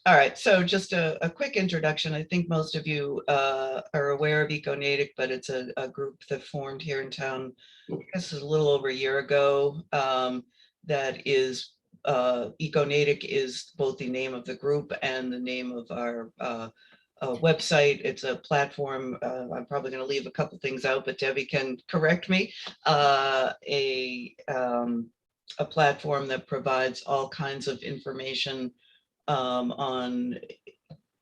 All right, so just a quick introduction. I think most of you are aware of EcoNatick, but it's a group that formed here in town, I guess a little over a year ago. That is, EcoNatick is both the name of the group and the name of our website. It's a platform. I'm probably going to leave a couple things out, but Debbie can correct me. A platform that provides all kinds of information on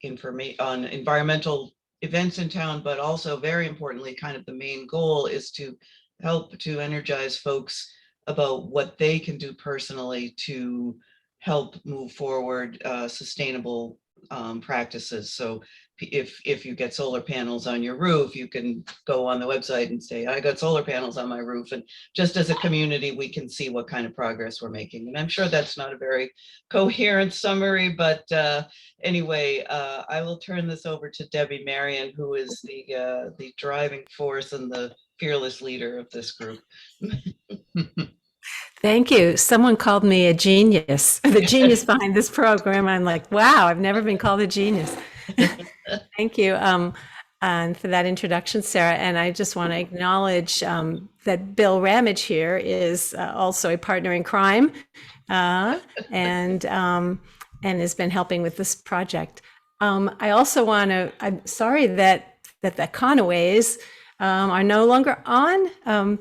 environmental events in town, but also very importantly, kind of the main goal is to help to energize folks about what they can do personally to help move forward sustainable practices. So if you get solar panels on your roof, you can go on the website and say, I got solar panels on my roof. And just as a community, we can see what kind of progress we're making. And I'm sure that's not a very coherent summary, but anyway, I will turn this over to Debbie Marion, who is the driving force and the fearless leader of this group. Thank you. Someone called me a genius, the genius behind this program. I'm like, wow, I've never been called a genius. Thank you. And for that introduction, Sarah. And I just want to acknowledge that Bill Ramage here is also a partner in crime and has been helping with this project. I also want to, I'm sorry that the Conaways are no longer on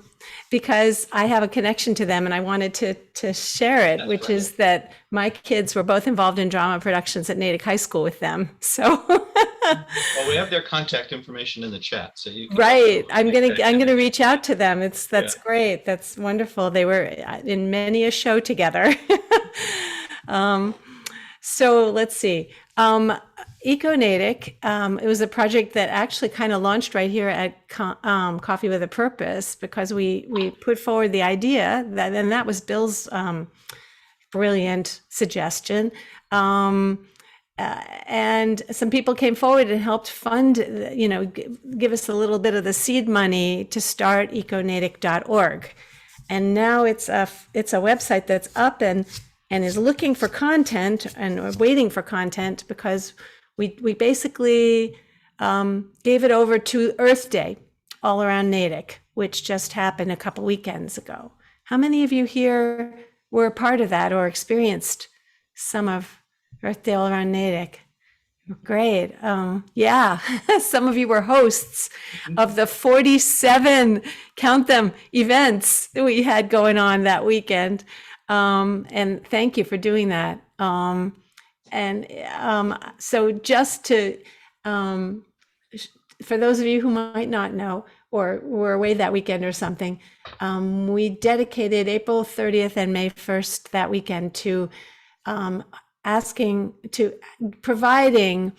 because I have a connection to them and I wanted to share it, which is that my kids were both involved in drama productions at Natick High School with them. So well, we have their contact information in the chat, so you can right. I'm gonna reach out to them. That's great. That's wonderful. They were in many a show together. So let's see. EcoNatick, it was a project that actually kind of launched right here at Coffee with a Purpose because we put forward the idea that, and that was Bill's brilliant suggestion. And some people came forward and helped fund, give us a little bit of the seed money to start EcoNatick.org. And now it's a website that's up and is looking for content and waiting for content because we basically gave it over to Earth Day all around Natick, which just happened a couple weekends ago. How many of you here were a part of that or experienced some of Earth Day all around Natick? Great. Yeah, some of you were hosts of the 47, count them, events that we had going on that weekend. And thank you for doing that. So just to, for those of you who might not know or were away that weekend or something, we dedicated April 30th and May 1st that weekend to providing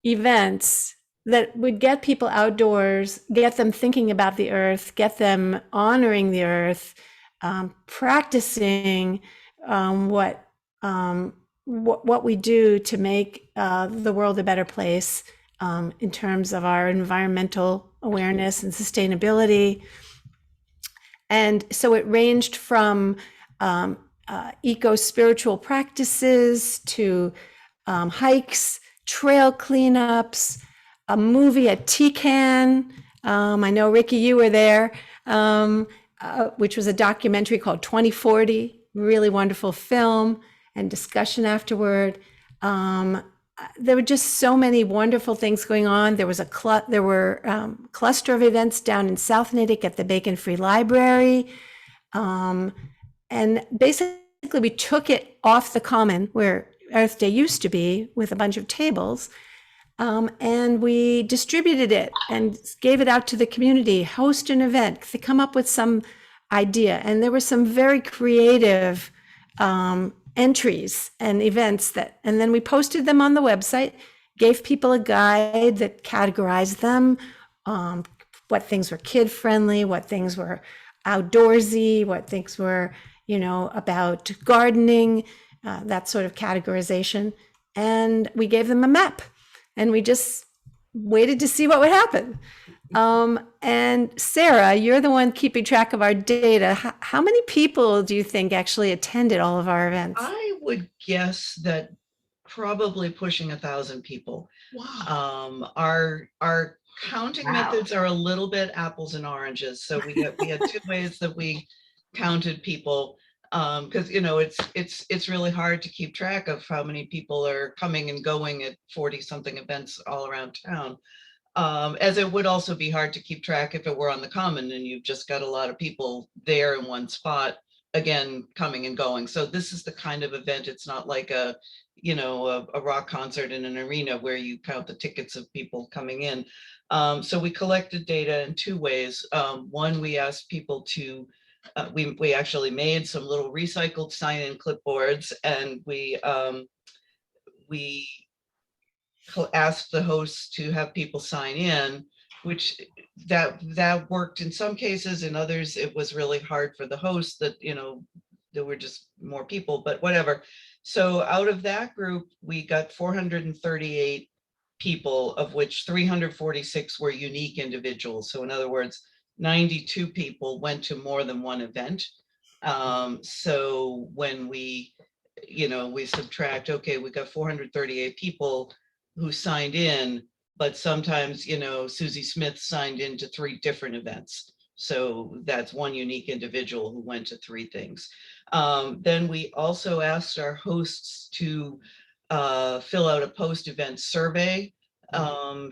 events that would get people outdoors, get them thinking about the earth, get them honoring the earth, practicing what we do to make the world a better place in terms of our environmental awareness and sustainability. And so it ranged from eco-spiritual practices to hikes, trail cleanups, a movie at TCAN. I know, Ricky, you were there, which was a documentary called 2040, really wonderful film and discussion afterward. There were just so many wonderful things going on. There was cluster of events down in South Natick at the Bacon Free Library. And basically we took it off the common where Earth Day used to be with a bunch of tables, and we distributed it and gave it out to the community, host an event, to come up with some idea. And there were some very creative entries and events and then we posted them on the website, gave people a guide that categorized them, what things were kid friendly, what things were outdoorsy, what things were, about gardening, that sort of categorization. And we gave them a map and we just waited to see what would happen. And Sarah, you're the one keeping track of our data. How many people do you think actually attended all of our events? I would guess that probably pushing 1,000 people. Wow. Our counting Wow. methods are a little bit apples and oranges. So we had two ways that we counted people, because it's really hard to keep track of how many people are coming and going at 40 something events all around town. As it would also be hard to keep track if it were on the common and you've just got a lot of people there in one spot, again, coming and going. So this is the kind of event, it's not like a rock concert in an arena where you count the tickets of people coming in. So we collected data in two ways. One, we asked people to, we actually made some little recycled sign-in clipboards, and we asked the hosts to have people sign in, which that worked in some cases. In others, it was really hard for the host that, there were just more people, but whatever. So out of that group, we got 438 people, of which 346 were unique individuals. So in other words, 92 people went to more than one event. So when we subtract, okay, we got 438 people who signed in, but sometimes, Susie Smith signed into 3 different events. So that's one unique individual who went to 3 things. Then we also asked our hosts to fill out a post-event survey,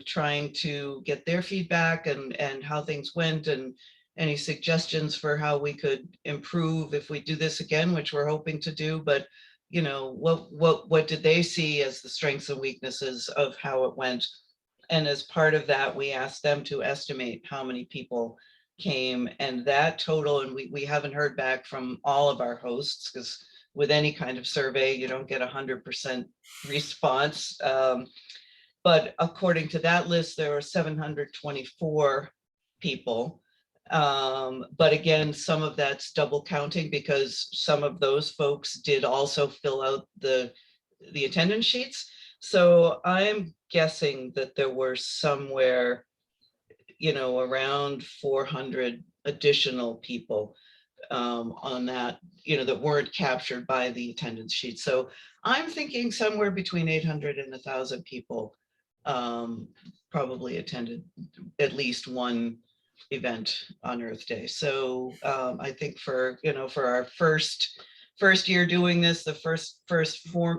trying to get their feedback and how things went, and any suggestions for how we could improve if we do this again, which we're hoping to do. But what did they see as the strengths and weaknesses of how it went? And as part of that, we asked them to estimate how many people came, and that total, and we haven't heard back from all of our hosts, because with any kind of survey, you don't get 100% response. But according to that list, there were 724 people. But again, some of that's double counting, because some of those folks did also fill out the attendance sheets. So I'm guessing that there were somewhere, around 400 additional people on that, that weren't captured by the attendance sheet. So I'm thinking somewhere between 800 and 1,000 people probably attended at least one event on Earth Day. So I think for our first year doing this, the first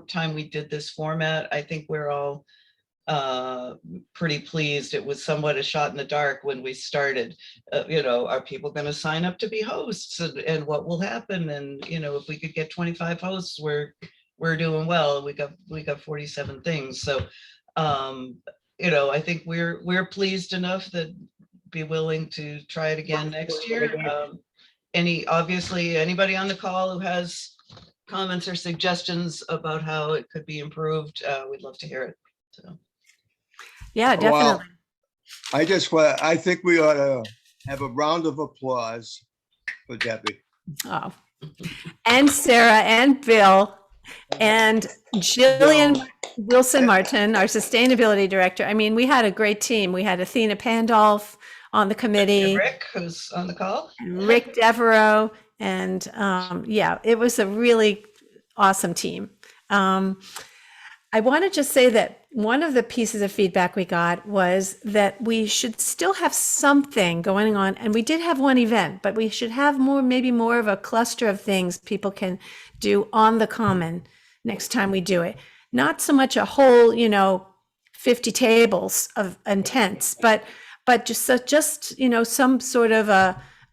time we did this format, I think we're all pretty pleased. It was somewhat a shot in the dark when we started. Are people going to sign up to be hosts, and what will happen? And if we could get 25 hosts, we're doing well. We got 47 things. So I think we're pleased enough that be willing to try it again next year. Obviously anybody on the call who has comments or suggestions about how it could be improved, we'd love to hear it. So Yeah, definitely. Well, I think we ought to have a round of applause for Debbie. Oh, and Sarah and Bill and Jillian Wilson Martin, our sustainability director. I mean, we had a great team. We had Athena Pandolf on the committee, Rick, who's on the call, and Rick Devereaux, and yeah, it was a really awesome team. I want to just say that one of the pieces of feedback we got was that we should still have something going on, and we did have one event, but we should have maybe more of a cluster of things people can do on the common next time we do it. Not so much a whole, 50 tables and tents, but just some sort of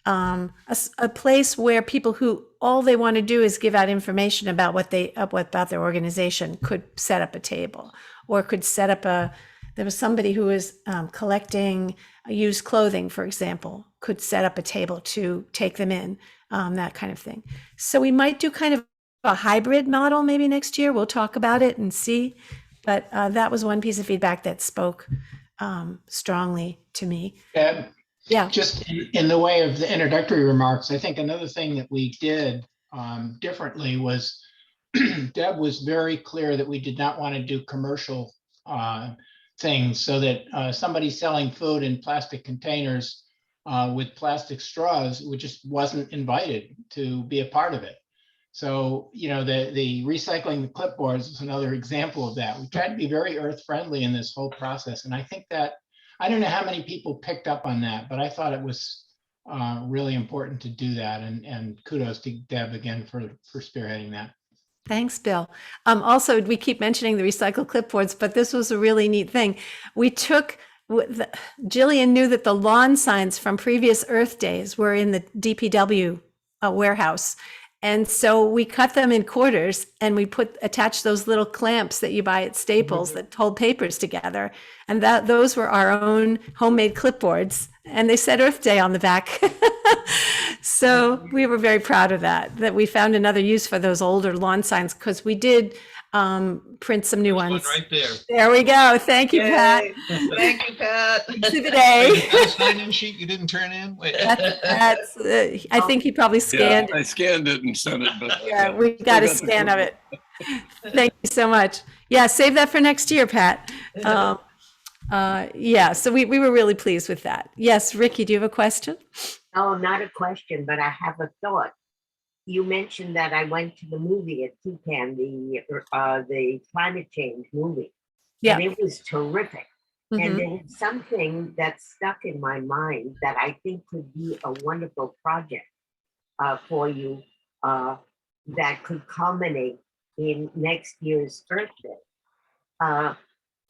a place where people who all they want to do is give out information about about their organization could set up a table, or could set up there was somebody who was collecting used clothing, for example, could set up a table to take them in, that kind of thing. So we might do kind of a hybrid model maybe next year. We'll talk about it and see. But that was one piece of feedback that spoke strongly to me. Yeah. Just in the way of the introductory remarks, I think another thing that we did differently was Deb was very clear that we did not want to do commercial things, so that somebody selling food in plastic containers with plastic straws just wasn't invited to be a part of it. So, the recycling the clipboards is another example of that. We tried to be very earth friendly in this whole process. And I think that, I don't know how many people picked up on that, but I thought it was really important to do that. And kudos to Deb again for spearheading that. Thanks, Bill. Also, we keep mentioning the recycled clipboards, but this was a really neat thing. We took, Jillian knew that the lawn signs from previous Earth Days were in the DPW warehouse. And so we cut them in quarters and we attached those little clamps that you buy at Staples that hold papers together. And those were our own homemade clipboards. And they said Earth Day on the back. So we were very proud of that we found another use for those older lawn signs, because we did print some new There's one ones. right there. There we go. Thank you, Pat. Yay. Thank you, Pat. Exhibit Wait, A. you got a sign-in sheet you didn't turn in? Wait. That's, I think he probably Yeah, scanned it. I scanned it and sent it, but. Yeah, we got a Still the scan of clipboard. it. Thank you so much. Yeah, save that for next year, Pat. Yeah, so we were really pleased with that. Yes, Ricky, do you have a question? Oh, not a question, but I have a thought. You mentioned that I went to the movie at Toucan, the climate change movie. Yeah. And it was terrific. Mhm. And there's something that stuck in my mind that I think could be a wonderful project for you that could culminate in next year's Earth Day.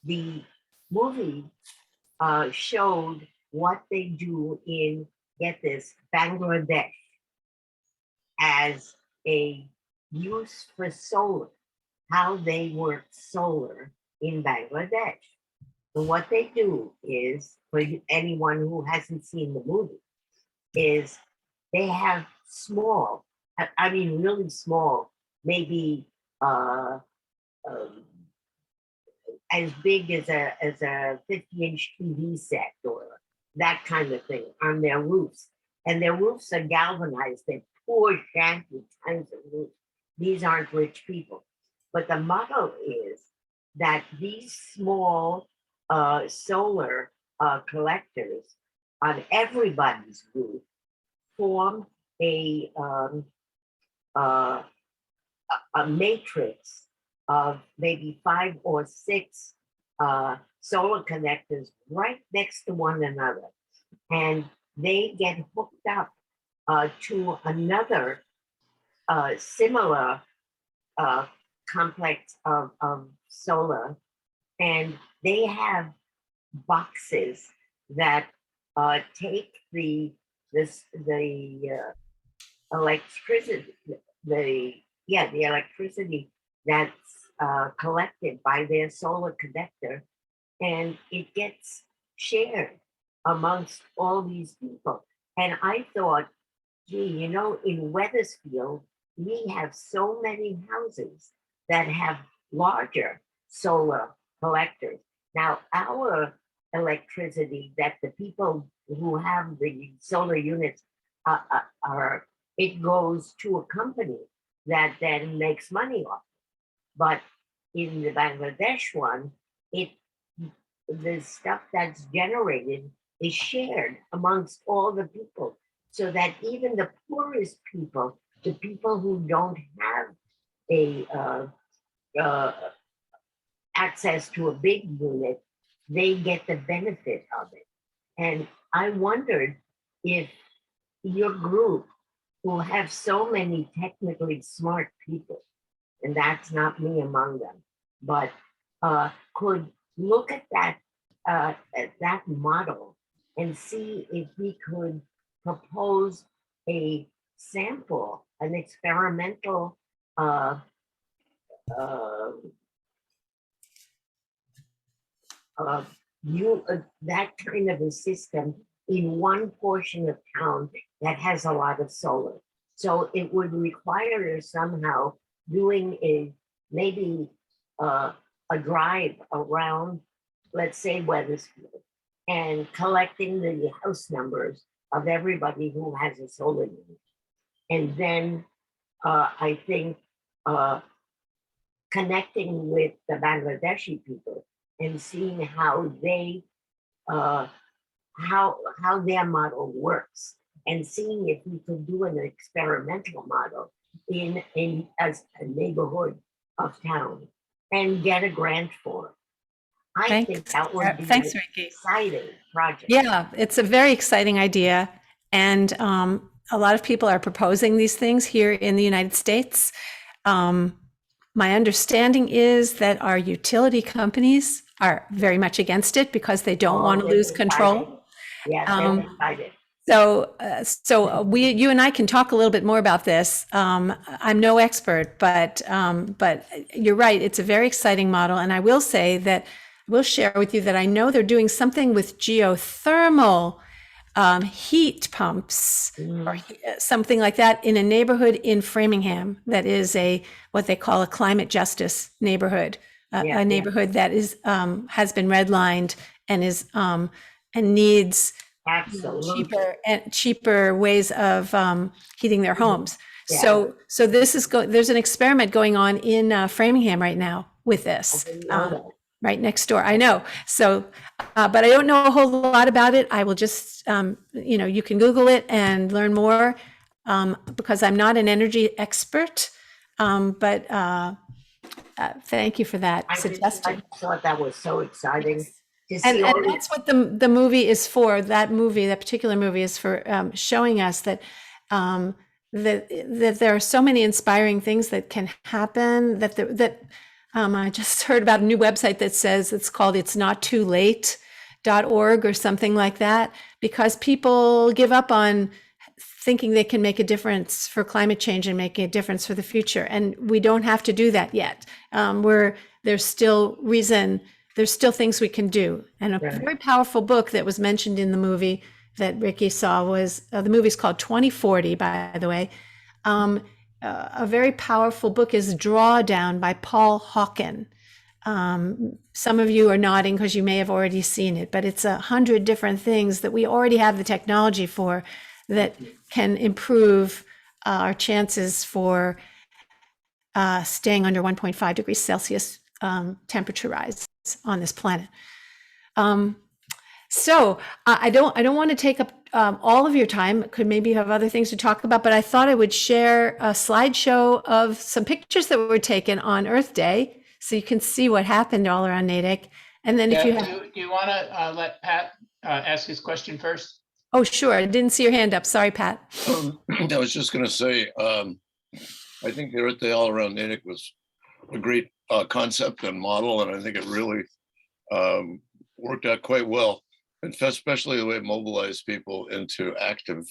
The movie showed what they do in, get this, Bangladesh as a use for solar, how they work solar in Bangladesh. And what they do is, for anyone who hasn't seen the movie, is they have small, I mean really small, maybe as big as a 50-inch TV set or that kind of thing on their roofs. And their roofs are galvanized. They're poor, shanty kinds of roofs. These aren't rich people. But the model is that these small solar collectors on everybody's roof form a matrix of maybe 5 or 6 solar connectors right next to one another. And they get hooked up to another similar complex of solar. And they have boxes that take the electricity, the electricity that's collected by their solar connector, and it gets shared amongst all these people. And I thought, gee, in Wethersfield, we have so many houses that have larger solar collectors. Now, our electricity that the people who have the solar units it goes to a company that then makes money off it. But in the Bangladesh one, the stuff that's generated is shared amongst all the people, so that even the poorest people, the people who don't have access to a big unit, they get the benefit of it. And I wondered if your group, who have so many technically smart people, and that's not me among them, but could look at that model and see if we could propose a sample, an experimental that kind of a system in one portion of town that has a lot of solar. So it would require somehow doing maybe a drive around, let's say, Wethersfield, and collecting the house numbers of everybody who has a solar unit. And then I think connecting with the Bangladeshi people and seeing how they how their model works, and seeing if we could do an experimental model in as a neighborhood of town and get a grant for it. I think Thanks. that would be Thanks, an Ricky. exciting project. Yeah, it's a very exciting idea. And a lot of people are proposing these things here in the United States. My understanding is that our utility companies are very much against it because they don't want to they're lose excited. control. Yeah, they're Um, excited. You and I can talk a little bit more about this. I'm no expert, but you're right. It's a very exciting model. And I will say that I will share with you that I know they're doing something with geothermal heat pumps or something like that in a neighborhood in Framingham that is what they call a climate justice neighborhood, Yeah. a neighborhood that is has been redlined and is and needs Absolutely. cheaper ways of heating their homes. Yeah. So this is there's an experiment going on in Framingham right now with this. I didn't know that. Right next door. I know. So, but I don't know a whole lot about it. I will just, you can Google it and learn more because I'm not an energy expert. But thank you for that I suggestion. thought that was so exciting to And see all that's what the movie is for. That particular movie is for showing us that that there are so many inspiring things that can happen. I just heard about a new website that says it's called It's Not Too Late.org or something like that, because people give up on thinking they can make a difference for climate change and making a difference for the future. And we don't have to do that yet. There's still things we can do. And a very powerful book that was mentioned in the movie that Ricky saw was, the movie's called 2040, by the way. A very powerful book is Drawdown by Paul Hawken. Some of you are nodding because you may have already seen it, but it's 100 different things that we already have the technology for that can improve our chances for staying under 1.5 degrees Celsius temperature rise on this planet. So I don't want to take up all of your time. Could maybe you have other things to talk about, but I thought I would share a slideshow of some pictures that were taken on Earth Day, so you can see what happened all around Natick. And then if you have, Do you want to let Pat ask his question first? oh sure, I didn't see your hand up. Sorry, Pat. I was just going to say, I think the Earth Day all around Natick was a great concept and model, and I think it really worked out quite well, and especially the way it mobilized people into activism.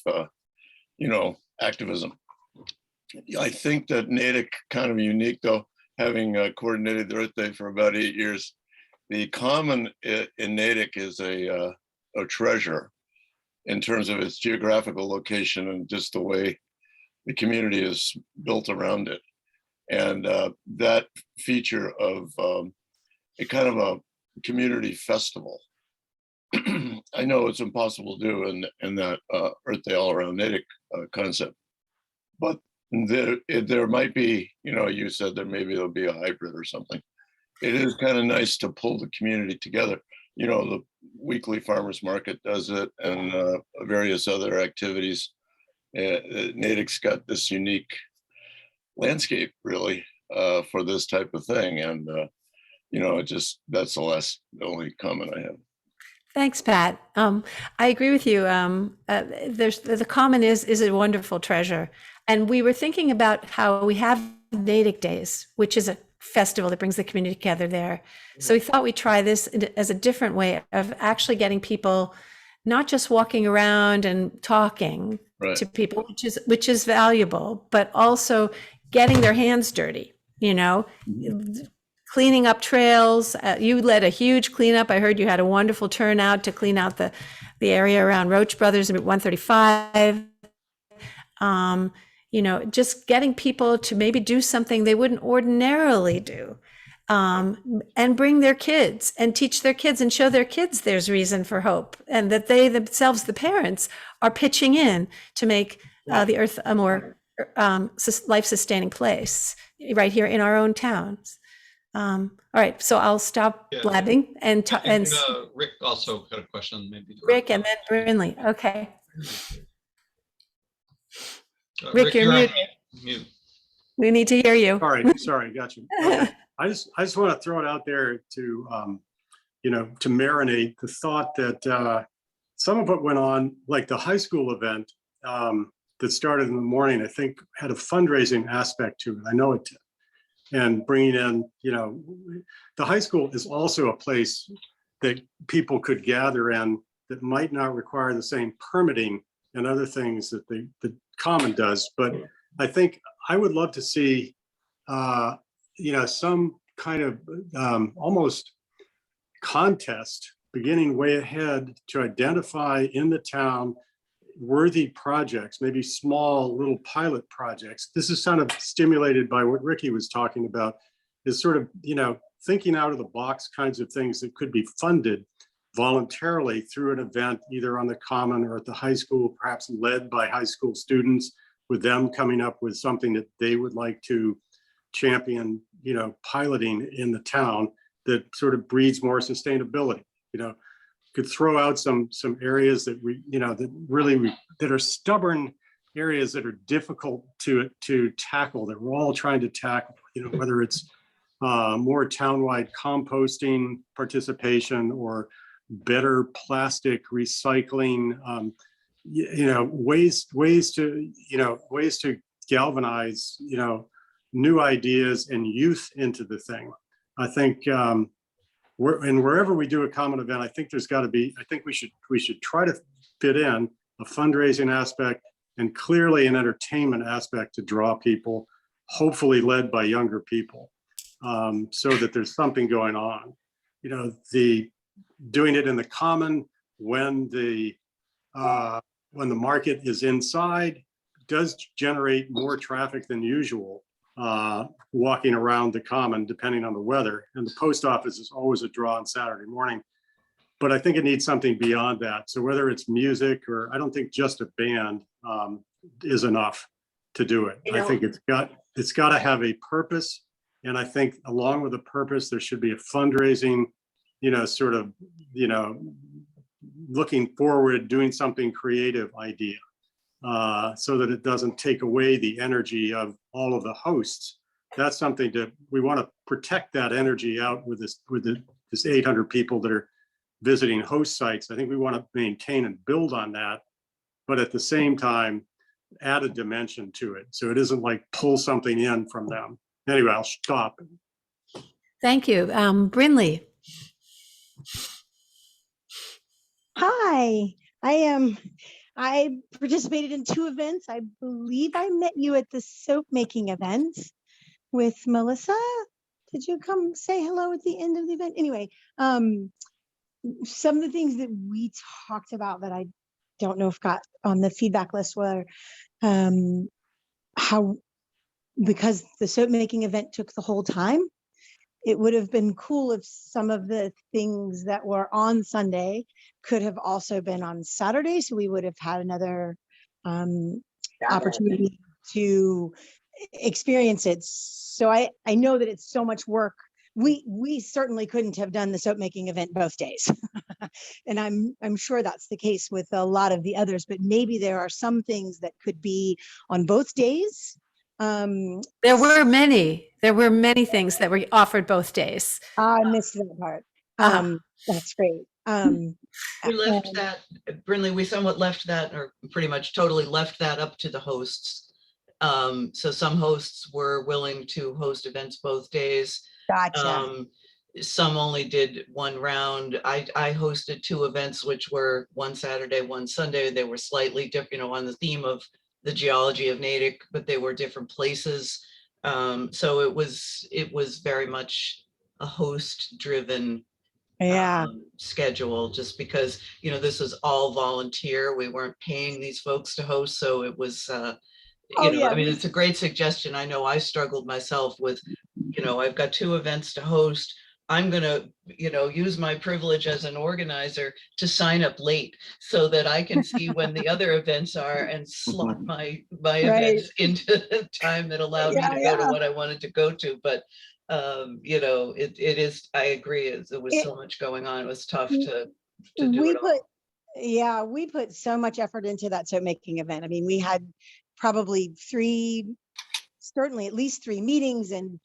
I think that Natick kind of unique though, having coordinated the Earth Day for about 8 years. The common in Natick is a treasure in terms of its geographical location and just the way the community is built around it. And that feature of a kind of a community festival, I know it's impossible to do in that Earth Day all around Natick concept, but there might be, you said there'll be a hybrid or something. It is kind of nice to pull the community together. The weekly farmers market does it, and various other activities. Natick's got this unique landscape really for this type of thing, and that's the only comment I have. Thanks, Pat. I agree with you. The common is a wonderful treasure. And we were thinking about how we have Natick Days, which is a festival that brings the community together there. So we thought we'd try this as a different way of actually getting people not just walking around and talking to people, which is valuable, but also getting their hands dirty, cleaning up trails. You led a huge cleanup. I heard you had a wonderful turnout to clean out the area around Roach Brothers and 135. Just getting people to maybe do something they wouldn't ordinarily do, and bring their kids and teach their kids and show their kids there's reason for hope, and that they themselves, the parents, are pitching in to make the earth a more life-sustaining place right here in our own towns. All right, so I'll stop blabbing and Rick also had a question, maybe. Rick and then Brinley. Okay. Rick, you're muted. Mute. We need to hear you. Sorry, got you. Okay. I just want to throw it out there to, to marinate the thought that some of what went on, like the high school event that started in the morning, I think had a fundraising aspect to it. I know it did. And bringing in, the high school is also a place that people could gather in that might not require the same permitting and other things that the common does. But I think I would love to see, some kind of almost contest beginning way ahead to identify in the town worthy projects, maybe small little pilot projects. This is kind of stimulated by what Ricky was talking about, is sort of, thinking out of the box kinds of things that could be funded voluntarily through an event, either on the common or at the high school, perhaps led by high school students, with them coming up with something that they would like to champion, piloting in the town that sort of breeds more sustainability. Could throw out some areas that that are stubborn areas that are difficult to tackle, that we're all trying to tackle, whether it's more townwide composting participation or better plastic recycling, ways to galvanize, new ideas and youth into the thing. I think, wherever we do a common event, I think we should try to fit in a fundraising aspect and clearly an entertainment aspect to draw people, hopefully led by younger people, so that there's something going on. Doing it in the common when the market is inside does generate more traffic than usual. Walking around the common, depending on the weather, and the post office is always a draw on Saturday morning. But I think it needs something beyond that. So whether it's music or, I don't think just a band is enough to do it. I think it's got to have a purpose, and I think along with the purpose, there should be a fundraising, looking forward, doing something creative idea. So that it doesn't take away the energy of all of the hosts. That's something that we want to protect, that energy out with this 800 people that are visiting host sites. I think we want to maintain and build on that, but at the same time, add a dimension to it. So it isn't like pull something in from them. Anyway, I'll stop. Thank you. Brinley. Hi, I participated in 2 events. I believe I met you at the soap making event with Melissa. Did you come say hello at the end of the event? Anyway, some of the things that we talked about that I don't know if got on the feedback list were how, because the soap making event took the whole time, it would have been cool if some of the things that were on Sunday could have also been on Saturday. So we would have had another opportunity to experience it. So I know that it's so much work. We certainly couldn't have done the soap making event both days. And I'm sure that's the case with a lot of the others, but maybe there are some things that could be on both days. There were many things that were offered both days. I missed that part. That's great. We left that, Brinley, we somewhat left that, or pretty much totally left that up to the hosts. So some hosts were willing to host events both days. Gotcha. Some only did one round. I hosted 2 events, which were one Saturday, one Sunday. They were slightly different, on the theme of the geology of Natick, but they were different places. So it was very much a host driven schedule, just because, this was all volunteer. We weren't paying these folks to host. So it was, it's a great suggestion. I know I struggled myself with, I've got 2 events to host. I'm going to, use my privilege as an organizer to sign up late so that I can see when the other events are and slot my events into the time that allowed me to go to what I wanted to go to. But, it is, I agree, there was so much going on. It was tough to do it all. We put so much effort into that soap making event. I mean, we had probably 3 certainly at least 3 meetings and,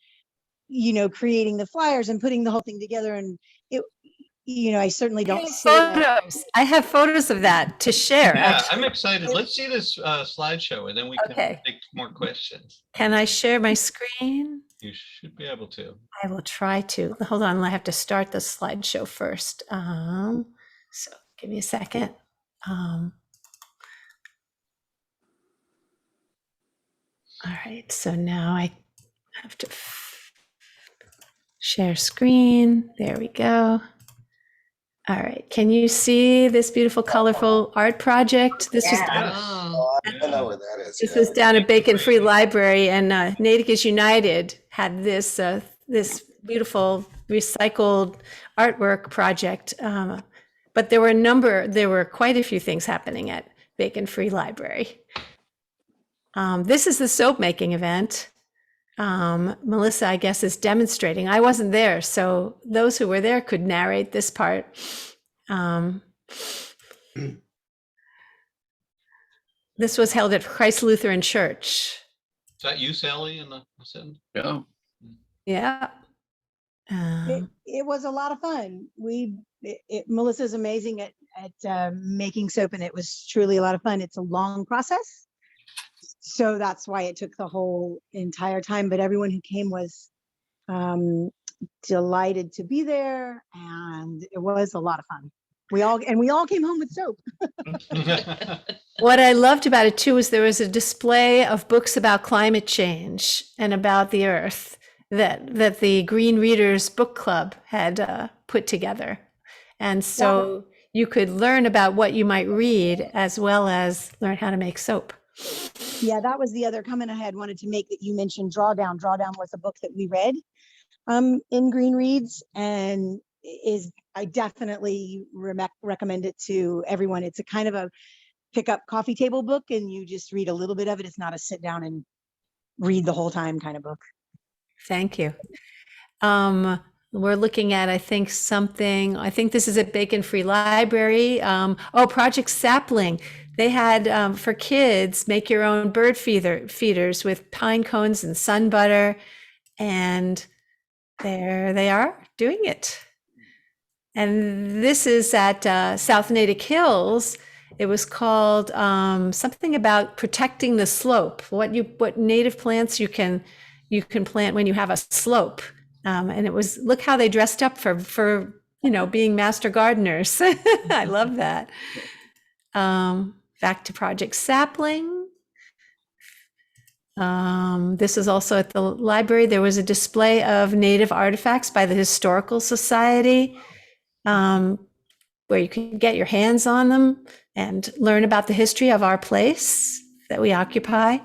creating the flyers and putting the whole thing together. And it, I certainly don't say that. Photos. I have photos of that to share, Yeah, I'm actually. excited. Let's see this slideshow and then we can Okay. take more questions. Can I share my screen? You should be able to. I will try to. Hold on, I have to start the slideshow first. So give me a second. All right, so now I have to share screen. There we go. All right, can you see this beautiful, colorful art project? This was Yeah. Oh, I know where that is. This yeah. was down at Bacon Free Library, and Natick is United had this this beautiful recycled artwork project. But there were quite a few things happening at Bacon Free Library. This is the soap making event. Melissa, I guess, is demonstrating. I wasn't there, so those who were there could narrate this part. This was held at Christ Lutheran Church. Is that you, Sally, in the sitting? Yeah. Yeah. It was a lot of fun. Melissa's amazing at making soap, and it was truly a lot of fun. It's a long process, so that's why it took the whole entire time. But everyone who came was delighted to be there, and it was a lot of fun. We all came home with soap. What I loved about it too was there was a display of books about climate change and about the earth that the Green Readers Book Club had put together. And so you could learn about what you might read as well as learn how to make soap. Yeah, that was the other comment I had wanted to make, that you mentioned Drawdown. Drawdown was a book that we read in Green Reads, and I definitely recommend it to everyone. It's a kind of a pick up coffee table book, and you just read a little bit of it. It's not a sit down and read the whole time kind of book. Thank you. We're looking at, I think this is at Bacon Free Library. Project Sapling. They had, for kids, make your own bird feeders with pine cones and sun butter. And there they are doing it. And this is at South Natick Hills. It was called something about protecting the slope. What native plants you can plant when you have a slope. And it was, look how they dressed up for being master gardeners. I love that. Back to Project Sapling. This is also at the library. There was a display of native artifacts by the Historical Society, where you can get your hands on them and learn about the history of our place that we occupy.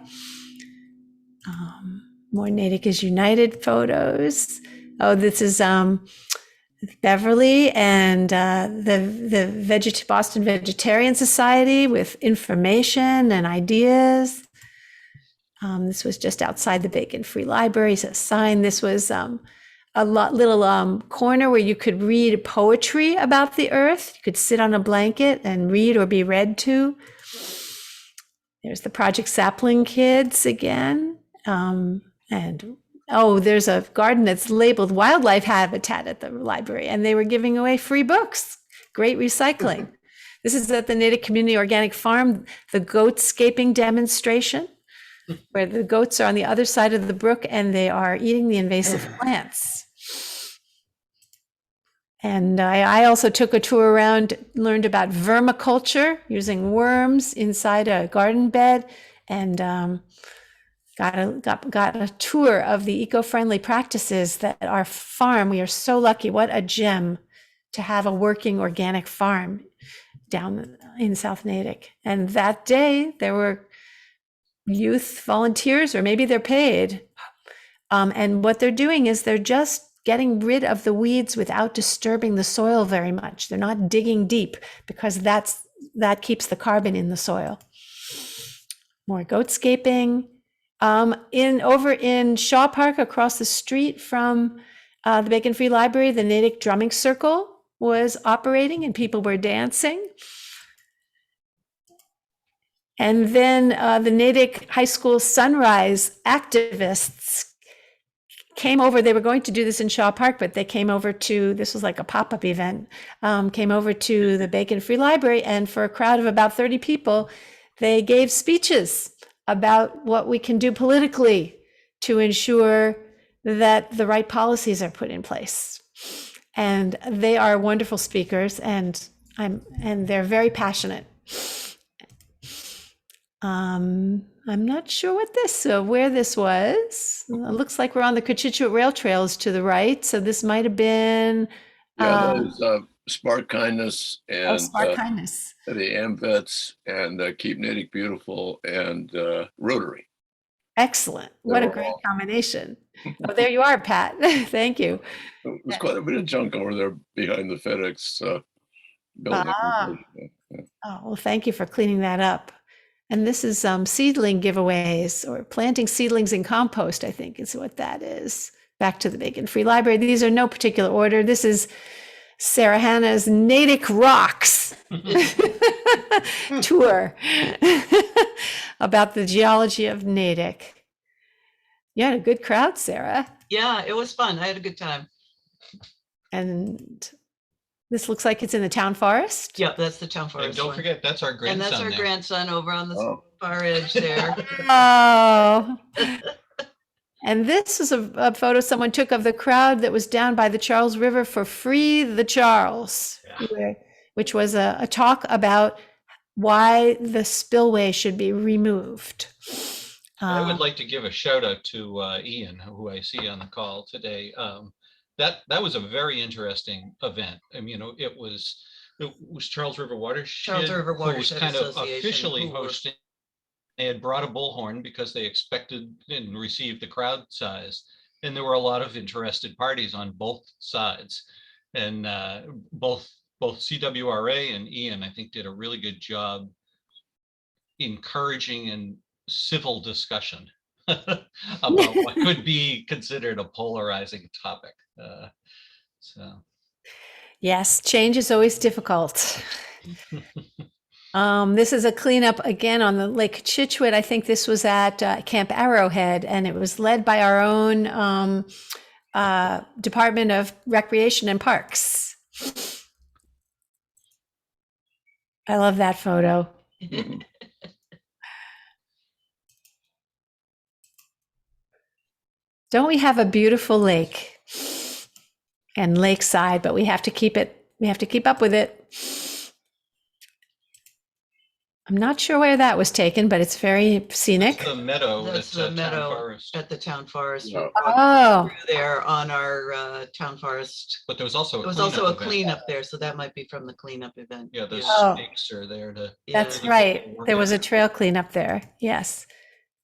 More Natick is United photos. Oh, this is Beverly and the Boston Vegetarian Society with information and ideas. This was just outside the Bacon Free Library. A sign. This was a little corner where you could read poetry about the earth. You could sit on a blanket and read or be read to. There's the Project Sapling kids again. There's a garden that's labeled wildlife habitat at the library, and they were giving away free books. Great recycling. This is at the Natick Community Organic Farm, the goatscaping demonstration, where the goats are on the other side of the brook and they are eating the invasive plants. And I also took a tour around, learned about vermiculture, using worms inside a garden bed, and got a tour of the eco-friendly practices that our farm. We are so lucky. What a gem to have a working organic farm down in South Natick. And that day there were youth volunteers, or maybe they're paid. And what they're doing is they're just getting rid of the weeds without disturbing the soil very much. They're not digging deep, because that keeps the carbon in the soil. More goatscaping. Over in Shaw Park, across the street from the Bacon Free Library, the Natick Drumming Circle was operating and people were dancing. And then the Natick High School Sunrise activists came over. They were going to do this in Shaw Park, but they came over to, this was like a pop-up event, came over to the Bacon Free Library, and for a crowd of about 30 people, they gave speeches about what we can do politically to ensure that the right policies are put in place. And they are wonderful speakers, and they're very passionate. I'm not sure where this was. It looks like we're on the Cochituate Rail Trails to the right. So this might have been Yeah, that was Spark Kindness and Spark Kindness. the AMVETS and Keep Natick Beautiful and Rotary. Excellent. What a great combination. Oh, there you are, Pat. Thank you. There's quite a bit of junk over there behind the FedEx building. Oh, well, thank you for cleaning that up. And this is seedling giveaways, or planting seedlings in compost, I think is what that is. Back to the Bacon Free Library. These are no particular order. This is Sarah Hannah's Natick Rocks tour about the geology of Natick. You had a good crowd, Sarah. Yeah, it was fun. I had a good time. And this looks like it's in the town forest. Yep, that's the town And forest don't one. forget, that's our And grandson that's our there. grandson over on the Oh. far edge there. Oh. And this is a photo someone took of the crowd that was down by the Charles River for Free the Charles, which was a talk about why the spillway should be removed. I would like to give a shout out to Ian, who I see on the call today. That was a very interesting event. I mean, it was Charles River Watershed. Charles River who was Watershed kind of Association, officially who were- hosting. They had brought a bullhorn because they expected and received the crowd size. And there were a lot of interested parties on both sides. And both CWRA and Ian, I think, did a really good job encouraging and civil discussion about what could be considered a polarizing topic. Yes, change is always difficult. This is a cleanup again on the Lake Cochituate. I think this was at Camp Arrowhead, and it was led by our own Department of Recreation and Parks. I love that photo. Don't we have a beautiful lake and lakeside, but we have to keep up with it. I'm not sure where that was taken, but it's very scenic. The meadow. That's the meadow at the town forest. Yeah. Oh, Through there on our town forest. But there was also There was also a event. cleanup there, so that might be from the cleanup event. Yeah, those Oh. stakes are there to. that's Yeah. right. There was a trail cleanup there. Yes.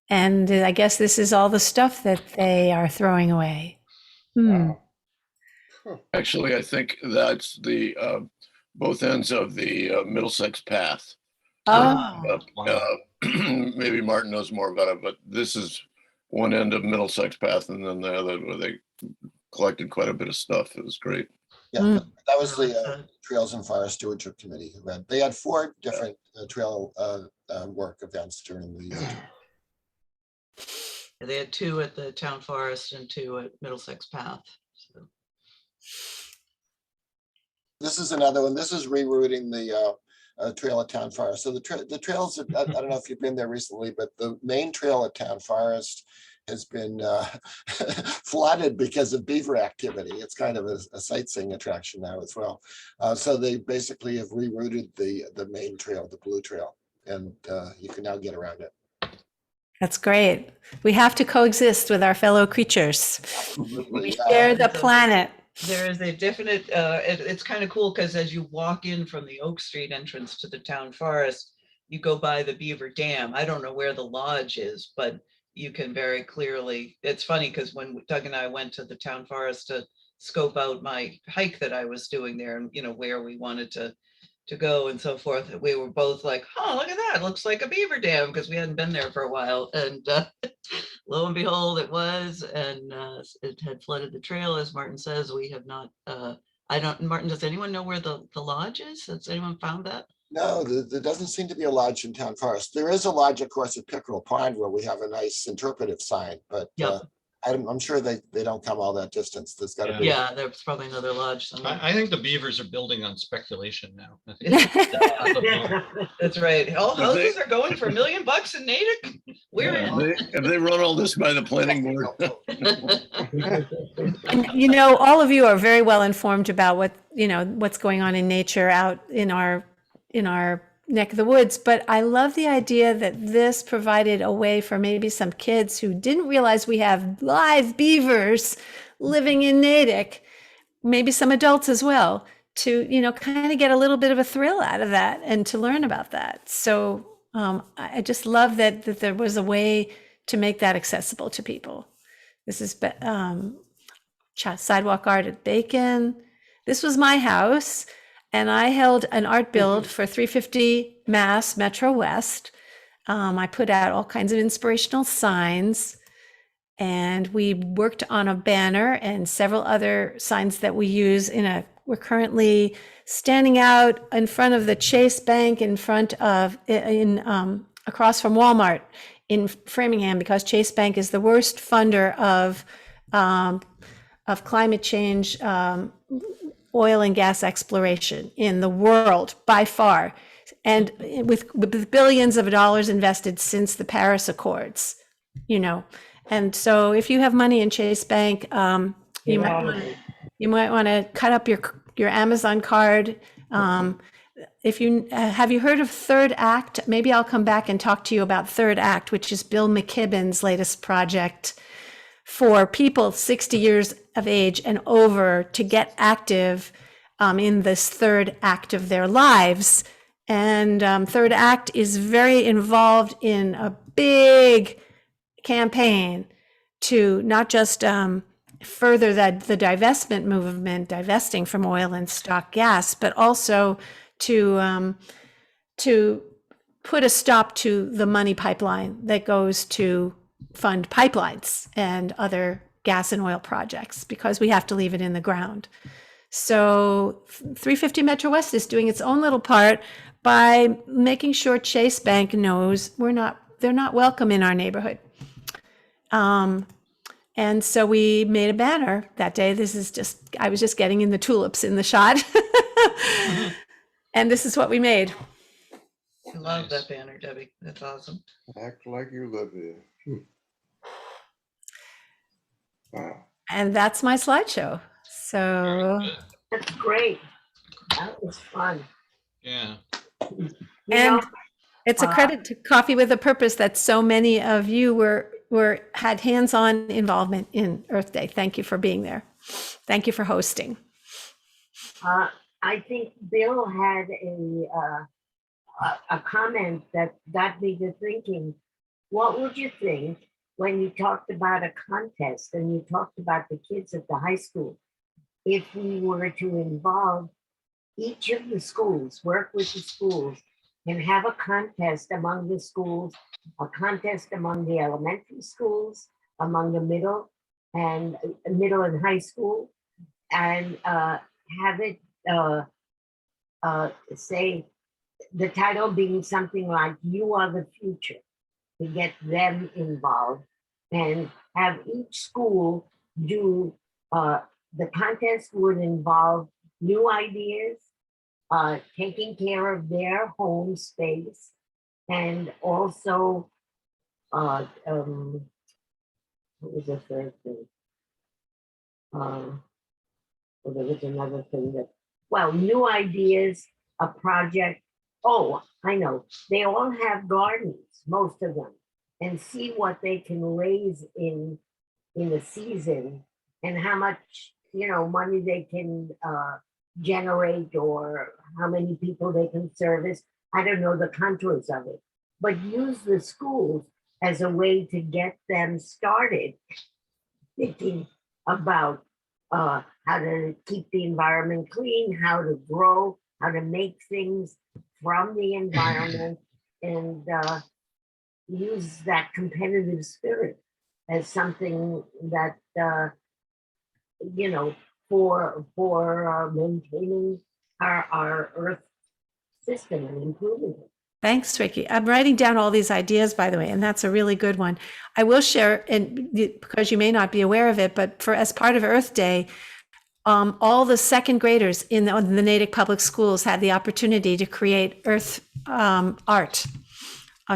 And I guess this is all the stuff that they are throwing away. Actually, I think that's the both ends of the Middlesex Path. Oh, Maybe Martin knows more about it, but this is one end of Middlesex Path, and then the other where they collected quite a bit of stuff. It was great. Yeah, that was So it's, the Trails and Forest Stewardship Committee who ran. They had 4 different trail work events during the year. They had 2 at the town forest and 2 at Middlesex Path. So. This is another one. This is rerouting the trail at Town Forest. So the trails, I don't know if you've been there recently, but the main trail at Town Forest has been flooded because of beaver activity. It's kind of a sightseeing attraction now as well. So they basically have rerouted the main trail, the Blue Trail, and you can now get around it. that's great. We have to coexist with our fellow creatures. We share the planet. There is a definite, it's kind of cool because as you walk in from the Oak Street entrance to the town forest, you go by the Beaver Dam. I don't know where the lodge is, but you can very clearly, it's funny because when Doug and I went to the town forest to scope out my hike that I was doing there and, where we wanted to go and so forth, we were both like, oh, look at that, looks like a beaver dam, because we hadn't been there for a while. And lo and behold, it was, and it had flooded the trail, as Martin says. We have not, Martin, does anyone know where the lodge is? Has anyone found that? No, there doesn't seem to be a lodge in town forest. There is a lodge, of course, at Pickerel Pond where we have a nice interpretive sign, but Yep. I'm sure they don't come all that distance. There's got to Yeah. be. Yeah, there's probably another lodge somewhere. I think the beavers are building on speculation now. I think That's right. All But they- houses are going for $1 million in Natick. We're Yeah, in. Have they run all this by the planning board? And, you know, all of you are very well informed about what, you know, what's going on in nature out in our neck of the woods. But I love the idea that this provided a way for maybe some kids who didn't realize we have live beavers living in Natick, maybe some adults as well, to, you know, kind of get a little bit of a thrill out of that and to learn about that. So I just love that there was a way to make that accessible to people. This is Sidewalk Art at Bacon. This was my house, and I held an art build for 350 Mass Metro West. I put out all kinds of inspirational signs, and we worked on a banner and several other signs that we use we're currently standing out in front of the Chase Bank across from Walmart in Framingham, because Chase Bank is the worst funder of climate change, oil and gas exploration in the world by far, and with billions of dollars invested since the Paris Accords, you know. And so if you have money in Chase Bank, you might want to cut up your Amazon card. If you have you heard of Third Act? Maybe I'll come back and talk to you about Third Act, which is Bill McKibben's latest project for people 60 years of age and over to get active in this third act of their lives. And Third Act is very involved in a big campaign to not just further the divestment movement, divesting from oil and stock gas, but also to put a stop to the money pipeline that goes to fund pipelines and other gas and oil projects, because we have to leave it in the ground. So 350 Metro West is doing its own little part by making sure Chase Bank knows they're not welcome in our neighborhood. And so we made a banner that day. I was just getting in the tulips in the shot. And this is what we made. I love Nice. that banner, Debbie. That's awesome. Act like you live here. Wow. And that's my slideshow. So, Good. That's great. That was fun. Yeah. You and know, it's a credit to Coffee with a Purpose that so many of you had hands-on involvement in Earth Day. Thank you for being there. Thank you for hosting. I think Bill had a comment that got me to thinking, what would you think when you talked about a contest and you talked about the kids at the high school, if we were to involve each of the schools, work with the schools, and have a contest among the schools, a contest among the elementary schools, among the middle and high school, and have it say the title being something like "You Are the Future," to get them involved, and have each school do the contest would involve new ideas, taking care of their home space, and also what was the third thing? Well, there was another thing new ideas, a project. Oh, I know. They all have gardens, most of them, and see what they can raise in a season and how much, money they can generate or how many people they can service. I don't know the contours of it, but use the schools as a way to get them started thinking about how to keep the environment clean, how to grow, how to make things from the environment, and use that competitive spirit as something that for maintaining our earth system and improving it. Thanks, Ricky. I'm writing down all these ideas, by the way, and that's a really good one. I will share, and because you may not be aware of it, but as part of Earth Day, all the second graders in the Natick Public Schools had the opportunity to create Earth art,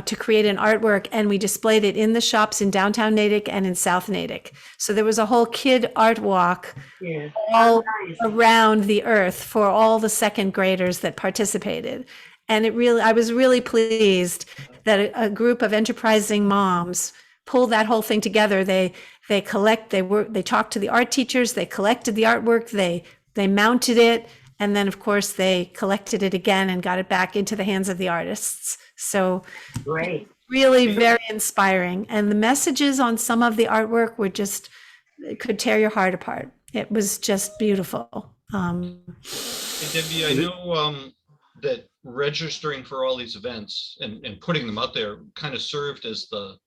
to create an artwork, and we displayed it in the shops in downtown Natick and in South Natick. So there was a whole kid art walk Yeah. all Nice. around the Earth for all the second graders that participated. And I was really pleased that a group of enterprising moms pulled that whole thing together. They talked to the art teachers, they collected the artwork, they mounted it, and then of course they collected it again and got it back into the hands of the artists. So Great. really very inspiring. And the messages on some of the artwork were just, it could tear your heart apart. It was just beautiful. Hey, Debbie, I know that registering for all these events and putting them out there kind of served as the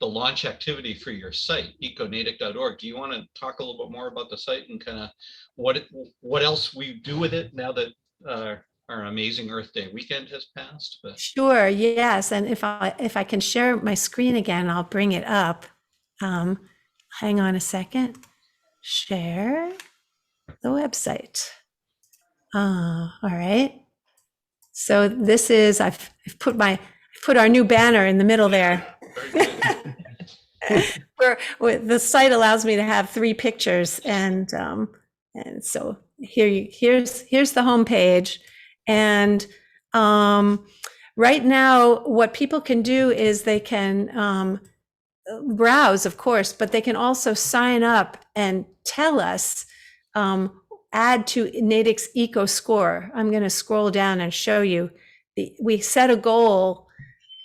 launch activity for your site, EcoNatick.org. Do you want to talk a little bit more about the site and kind of what else we do with it now that our amazing Earth Day weekend has passed? But Sure, yes. And if I can share my screen again, I'll bring it up. Hang on a second. Share the website. All right. So this is, I've put our new banner in the middle there. Where the site allows me to have 3 pictures, and so here's the homepage. And right now, what people can do is they can browse, of course, but they can also sign up and tell us, add to Natick's Eco Score. I'm going to scroll down and show you. We set a goal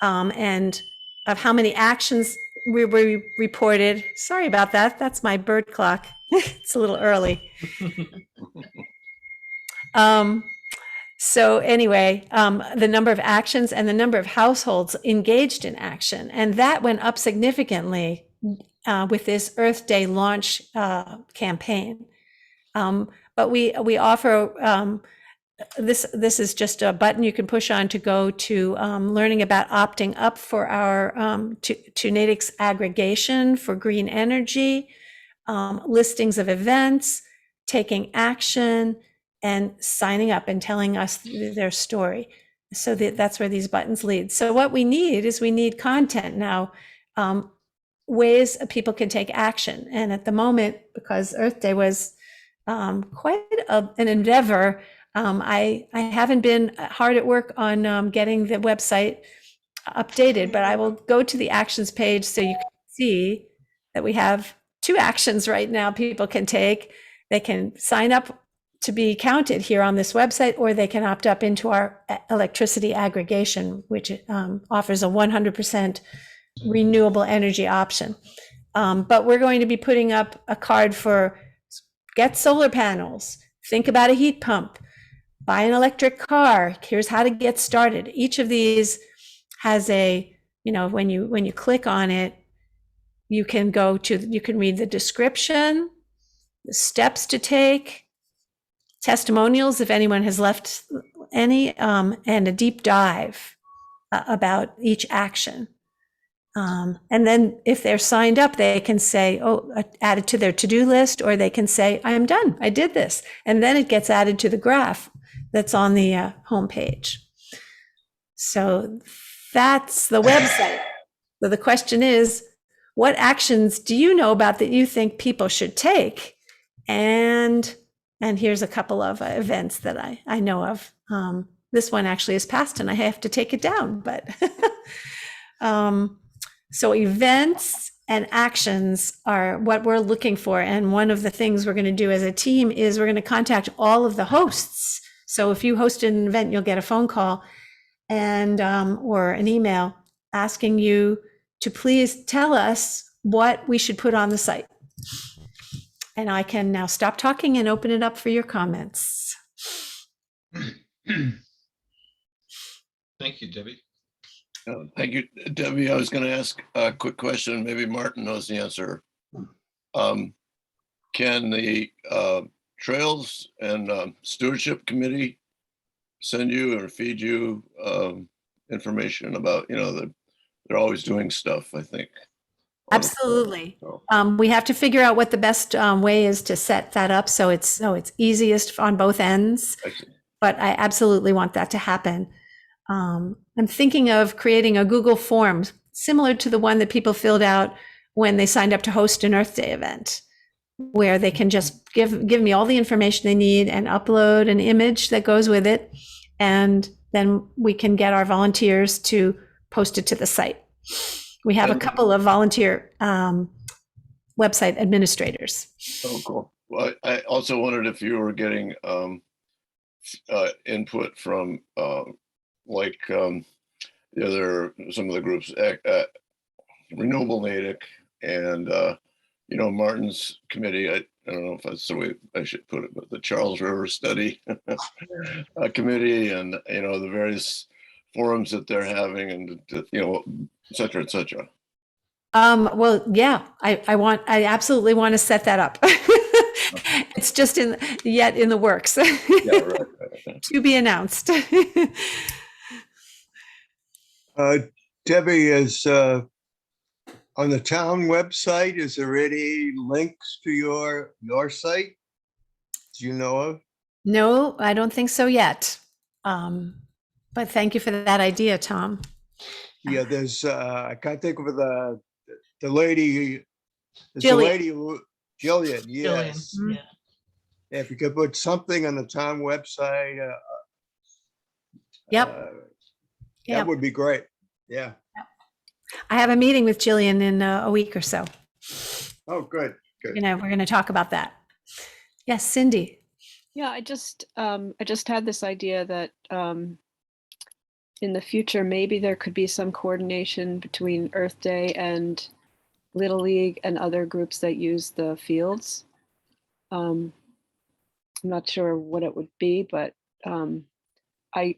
and of how many actions we reported. Sorry about that. That's my bird clock. It's a little early. So anyway, the number of actions and the number of households engaged in action. And that went up significantly with this Earth Day launch campaign. But we offer, this is just a button you can push on to go to learning about opting up for our, to Natick's aggregation for green energy, listings of events, taking action, and signing up and telling us their story. So that's where these buttons lead. So what we need is content now, ways people can take action. And at the moment, because Earth Day was quite an endeavor, I haven't been hard at work on getting the website updated, but I will go to the actions page so you can see that we have 2 actions right now people can take. They can sign up to be counted here on this website, or they can opt up into our electricity aggregation, which offers a 100% renewable energy option. But we're going to be putting up a card for get solar panels, think about a heat pump, buy an electric car, here's how to get started. Each of these has a, when you click on it, you can read the description, the steps to take, testimonials if anyone has left any, and a deep dive about each action. And then if they're signed up, they can say, add it to their to-do list, or they can say, I am done, I did this. And then it gets added to the graph that's on the homepage. So that's the website. So the question is, what actions do you know about that you think people should take? And here's a couple of events that I know of. This one actually is past and I have to take it down, but so events and actions are what we're looking for. And one of the things we're going to do as a team is we're going to contact all of the hosts. So if you hosted an event, you'll get a phone call and or an email asking you to please tell us what we should put on the site. And I can now stop talking and open it up for your comments. thank you, Debbie. Thank you, Debbie. I was going to ask a quick question. Maybe Martin knows the answer. Can the Trails and Stewardship Committee send you or feed you information about, they're always doing stuff, I think. on the forum. Absolutely. So, We have to figure out what the best way is to set that up so it's easiest on both ends. I see. But I absolutely want that to happen. I'm thinking of creating a Google form similar to the one that people filled out when they signed up to host an Earth Day event, where they can just give me all the information they need and upload an image that goes with it. And then we can get our volunteers to post it to the site. We have a couple of volunteer website administrators. Oh, cool. Well, I also wondered if you were getting input from the other, some of the groups, Renewable Natick and, Martin's committee. I don't know if that's the way I should put it, but the Charles River Study Committee and, the various forums that they're having and, et cetera, et cetera. Well, yeah, I absolutely want to set that up. It's just yet in the works. Yeah, right. To be announced. Debbie, is on the town website, is there any links to your site? Do you know of? No, I don't think so yet. But thank you for that idea, Tom. Yeah, there's, I can't think of the lady. There's a Jillian. lady who, Jillian, Jillian, yes. Mhm. yeah. If you could put something on the town website, Yep. Yeah. that would be great. Yeah. I have a meeting with Jillian in a week or so. Oh, good, good. We're going to talk about that. Yes, Cindy. Yeah, I just had this idea that in the future, maybe there could be some coordination between Earth Day and Little League and other groups that use the fields. I'm not sure what it would be, but I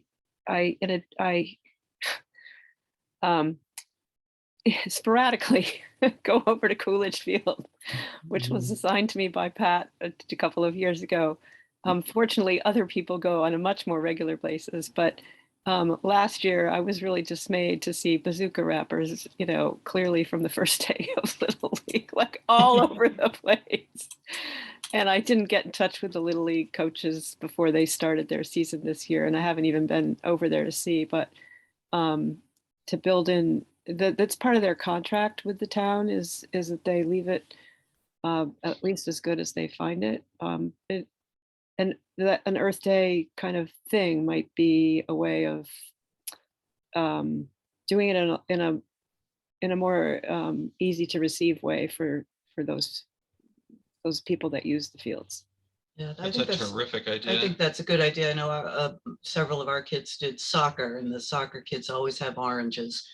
sporadically go over to Coolidge Field, which was assigned to me by Pat a couple of years ago. Fortunately, other people go on a much more regular basis, but last year I was really dismayed to see bazooka wrappers, clearly from the first day of Little League, like all over the place. And I didn't get in touch with the Little League coaches before they started their season this year, and I haven't even been over there to see, but to build in, that's part of their contract with the town is that they leave it at least as good as they find it. And that an Earth Day kind of thing might be a way of doing it in a more easy to receive way for those people that use the fields. Yeah, That's a terrific idea. I think that's a good idea. I know several of our kids did soccer, and the soccer kids always have oranges.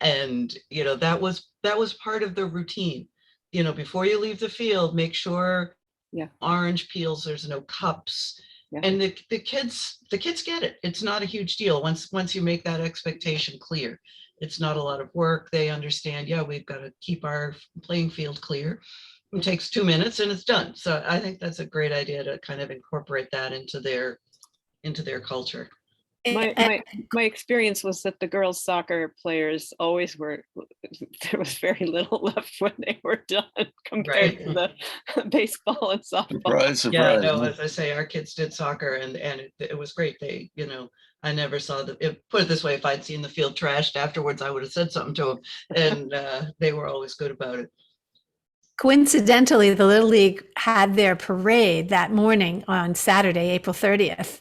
And, that was part of the routine. Before you leave the field, make sure orange peels, there's no cups. Yeah. And the kids get it. It's not a huge deal. Once you make that expectation clear, it's not a lot of work. They understand, we've got to keep our playing field clear. It takes 2 minutes and it's done. So I think that's a great idea to kind of incorporate that into their culture. My experience was that the girls' soccer players always were, there was very little left when they were done compared to the baseball and softball. Surprise, surprise. Yeah, no, as I say, our kids did soccer and it was great. They, I never saw put it this way, if I'd seen the field trashed afterwards, I would have said something to them, and they were always good about it. Coincidentally, the Little League had their parade that morning on Saturday, April 30th.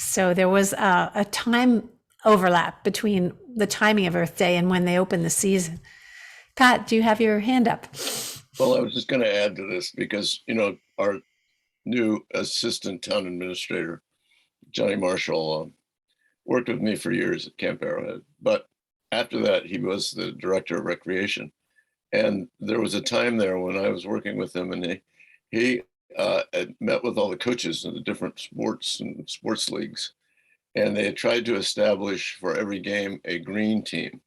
So there was a time overlap between the timing of Earth Day and when they opened the season. Pat, do you have your hand up? Well, I was just going to add to this because, our new assistant town administrator, Johnny Marshall, worked with me for years at Camp Arrowhead. But after that, he was the director of recreation. And there was a time there when I was working with him, and he had met with all the coaches in the different sports and sports leagues. And they had tried to establish for every game a green team,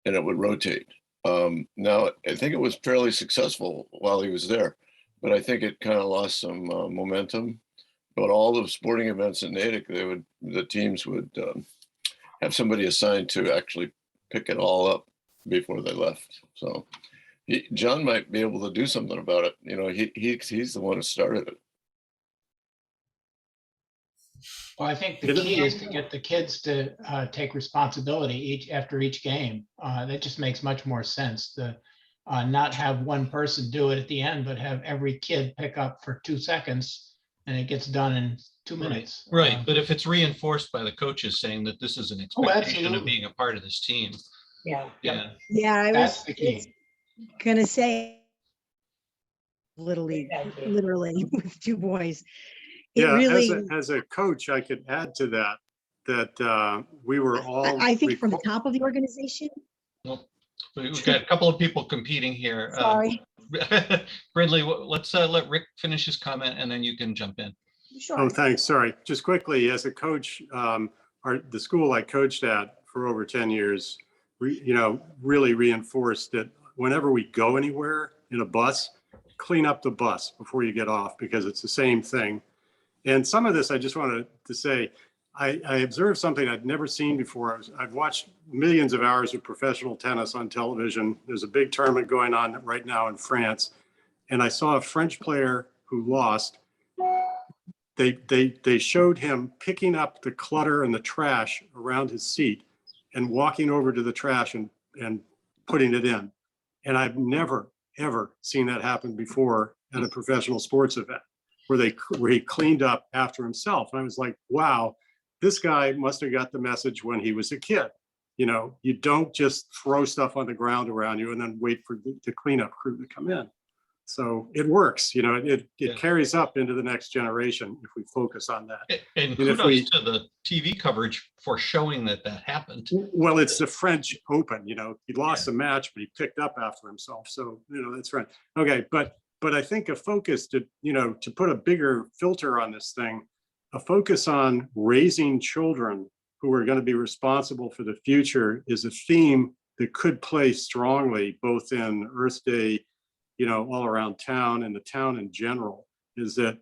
and it would rotate. Now, I think it was fairly successful while he was there, but I think it kind of lost some momentum But all the sporting events in Natick, the teams would have somebody assigned to actually pick it all up before they left. So John might be able to do something about it. You know, he's the one who started it. Well, I think the key is to get the kids to take responsibility after each game. That just makes much more sense to not have one person do it at the end, but have every kid pick up for 2 seconds and it gets done in 2 minutes. Right, but if it's reinforced by the coaches saying that this is an expectation of absolutely. being a part of this team. Yeah. Yeah, Yeah, I That's was the key. gonna say Little League, Great idea. literally with 2 boys. It Yeah, really, as a coach, I could add to that we were all. I think from the requ- top of the organization, well, we've got a couple of people competing here. sorry, Brindley, let's let Rick finish his comment and then you can jump in. Oh, sure. thanks. Sorry. Just quickly, as a coach, the school I coached at for over 10 years, really reinforced that whenever we go anywhere in a bus, clean up the bus before you get off, because it's the same thing. And some of this, I just wanted to say, I observed something I'd never seen before. I've watched millions of hours of professional tennis on television. There's a big tournament going on right now in France. And I saw a French player who lost. They showed him picking up the clutter and the trash around his seat and walking over to the trash and putting it in. And I've never, ever seen that happen before at a professional sports event where he cleaned up after himself. And I was like, wow, this guy must have got the message when he was a kid. You know, you don't just throw stuff on the ground around you and then wait for the cleanup crew to come in. So it works, it Yeah. carries up into the next generation if we focus on that. And if kudos to the TV coverage for showing that happened. Well, it's the French Open, he lost the match, but he picked up after himself. So, that's right. Okay. But I think a focus to put a bigger filter on this thing, a focus on raising children who are going to be responsible for the future is a theme that could play strongly both in Earth Day, all around town and the town in general, is that,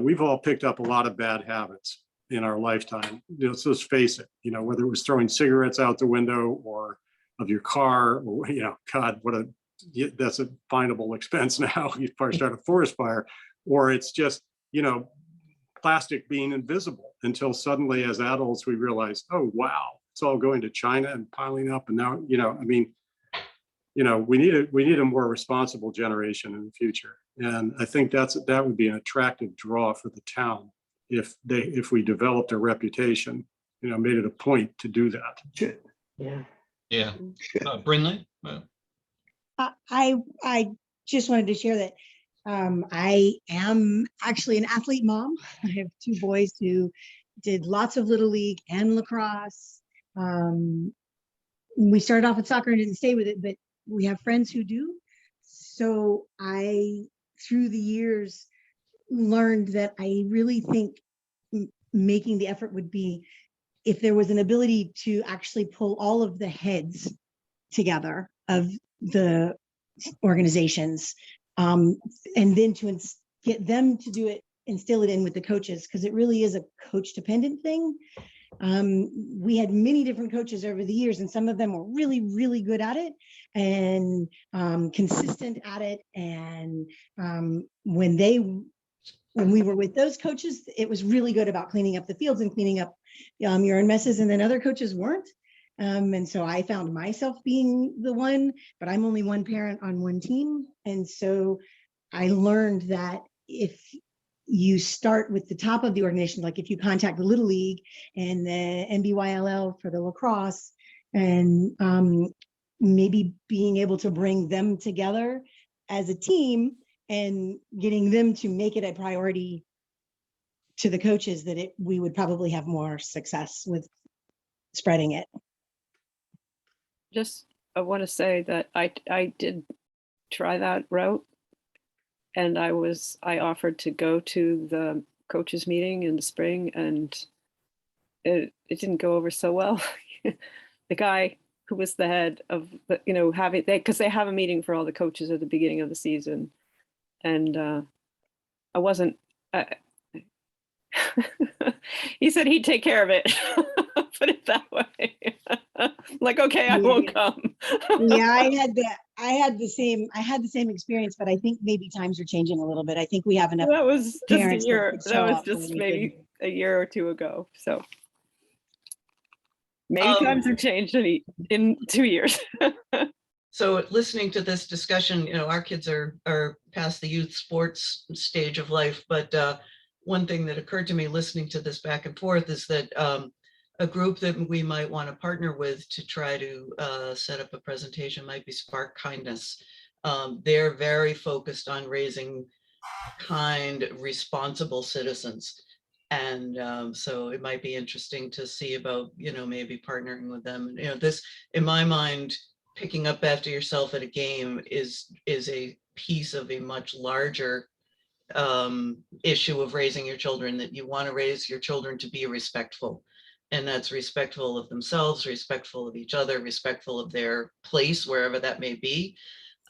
we've all picked up a lot of bad habits in our lifetime. Let's just face it, whether it was throwing cigarettes out the window or of your car, or, God, that's a finable expense now. You probably start a forest fire, or it's just, plastic being invisible until suddenly as adults, we realize, oh, wow, it's all going to China and piling up. And now, we need a more responsible generation in the future. And I think that would be an attractive draw for the town if we developed a reputation, made it a point to do that. Yeah. Yeah. Brindley? I just wanted to share that I am actually an athlete mom. I have 2 boys who did lots of Little League and lacrosse. We started off with soccer and didn't stay with it, but we have friends who do. So I, through the years, learned that I really think making the effort would be if there was an ability to actually pull all of the heads together of the organizations, and then to get them to do it, instill it in with the coaches, because it really is a coach dependent thing. We had many different coaches over the years, and some of them were really, really good at it and consistent at it. And when we were with those coaches, it was really good about cleaning up the fields and cleaning up urine messes, and then other coaches weren't. And so I found myself being the one, but I'm only one parent on one team. And so I learned that if you start with the top of the organization, like if you contact the Little League and the NBYLL for the lacrosse, and maybe being able to bring them together as a team and getting them to make it a priority to the coaches, that we would probably have more success with spreading it. I want to say that I did try that route, and I offered to go to the coaches meeting in the spring, and it didn't go over so well. The guy who was the head of the, because they have a meeting for all the coaches at the beginning of the season, and I wasn't He said he'd take care of it. Put it that way. Like, okay, I won't come. Yeah, I had the same experience, but I think maybe times are changing a little bit. I think we have enough That was just a parents that year. could That show was up where just we maybe could- a year or two ago. So maybe Um, times have changed in 2 years. So listening to this discussion, our kids are past the youth sports stage of life, but one thing that occurred to me listening to this back and forth is that a group that we might want to partner with to try to set up a presentation might be Spark Kindness. They're very focused on raising kind, responsible citizens. And so it might be interesting to see about, maybe partnering with them. This, in my mind, picking up after yourself at a game is a piece of a much larger issue of raising your children, that you want to raise your children to be respectful. And that's respectful of themselves, respectful of each other, respectful of their place, wherever that may be.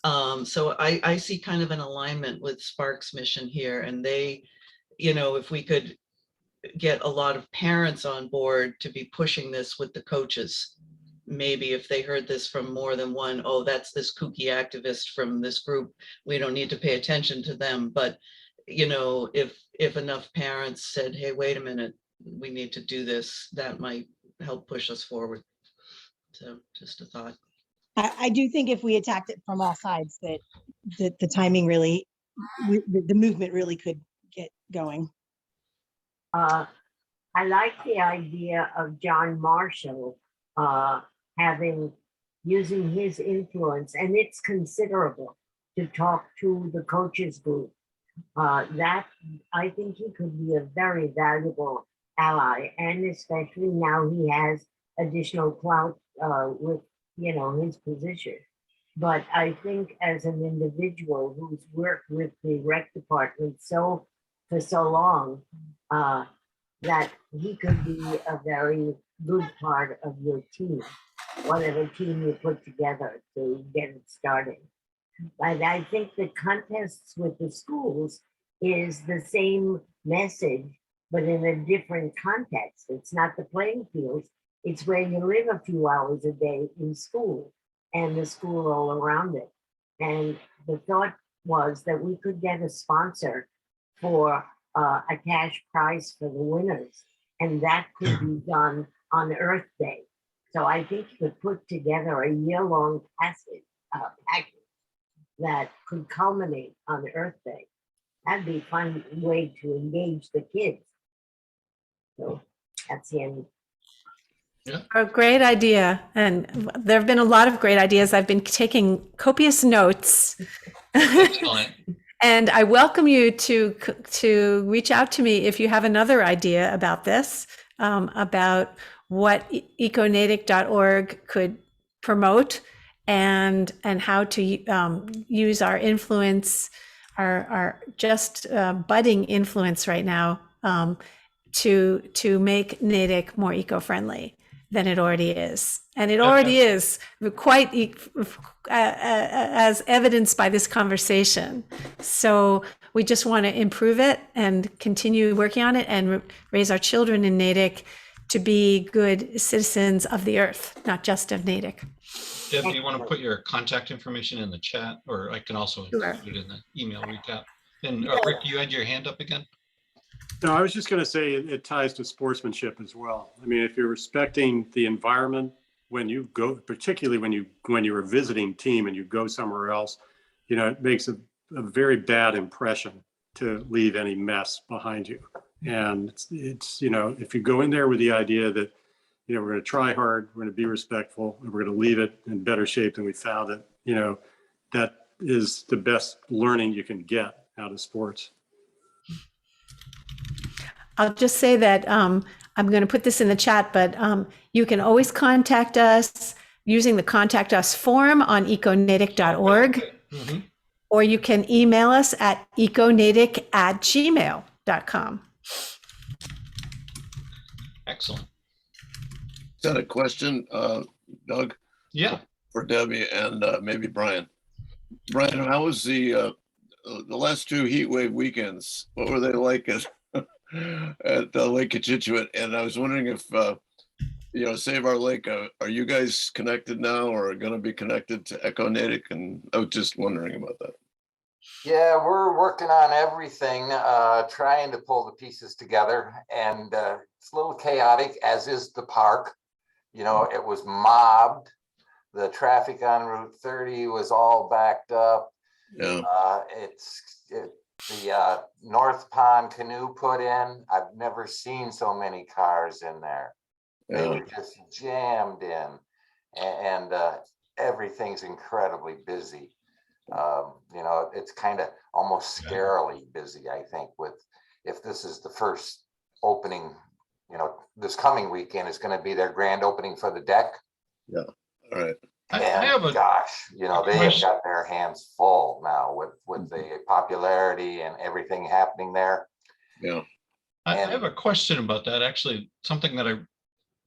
So I see kind of an alignment with Spark's mission here. And they, if we could get a lot of parents on board to be pushing this with the coaches, maybe if they heard this from more than one, oh, that's this kooky activist from this group, we don't need to pay attention to them. But if enough parents said, hey, wait a minute, we need to do this, that might help push us forward. So just a thought. I do think if we attacked it from all sides, that the timing really, the movement really could get going. I like the idea of John Marshall using his influence, and it's considerable, to talk to the coaches group. That, I think he could be a very valuable ally, and especially now he has additional clout with his position. But I think as an individual who's worked with the rec department for so long, that he could be a very good part of your team, whatever team you put together to get it started. But I think the contests with the schools is the same message, but in a different context. It's not the playing fields. It's where you live a few hours a day in school and the school all around it. And the thought was that we could get a sponsor for a cash prize for the winners. And that could be done on Earth Day. So I think you could put together a year-long package that could culminate on Earth Day. That'd be a fun way to engage the kids. So that's the end. A great idea. And there have been a lot of great ideas. I've been taking copious notes. Excellent. And I welcome you to reach out to me if you have another idea about this, about what EcoNatick.org could promote and how to use our influence, our just budding influence right now, to make Natick more eco-friendly than it already is. And it already is quite as evidenced by this conversation. So we just want to improve it and continue working on it and raise our children in Natick to be good citizens of the earth, not just of Natick. Deb, do you want to put your contact information in the chat, or I can also Sure. include it in the email recap? And Rick, you had your hand up again? No, I was just going to say it ties to sportsmanship as well. I mean, if you're respecting the environment when you go, particularly when you're a visiting team and you go somewhere else, it makes a very bad impression to leave any mess behind you. And it's if you go in there with the idea that we're going to try hard, we're going to be respectful, and we're going to leave it in better shape than we found it, that is the best learning you can get out of sports. I'll just say that I'm going to put this in the chat, but you can always contact us using the Contact Us form on EcoNatick.org, or you can email us at econatick@gmail.com. Excellent. Is that a question, Doug? Yeah. For Debbie and maybe Brian. Brian, how was the last two heat wave weekends? What were they like at Lake Cochituate, and I was wondering if, Save Our Lake, are you guys connected now or going to be connected to EcoNatick? And I was just wondering about that. Yeah, we're working on everything, trying to pull the pieces together, and it's a little chaotic, as is the park. It was mobbed. The traffic on Route 30 was all backed up. Yeah. The North Pond canoe put in. I've never seen so many cars in there. They Yeah. were just jammed in, and everything's incredibly busy. It's kind of almost scarily busy, I think, if this is the first opening, this coming weekend is going to be their grand opening for the deck. Yeah. All right. I And have a gosh, they have question. got their hands full now with the popularity and everything happening there. Yeah. I And- have a question about that, actually, something that I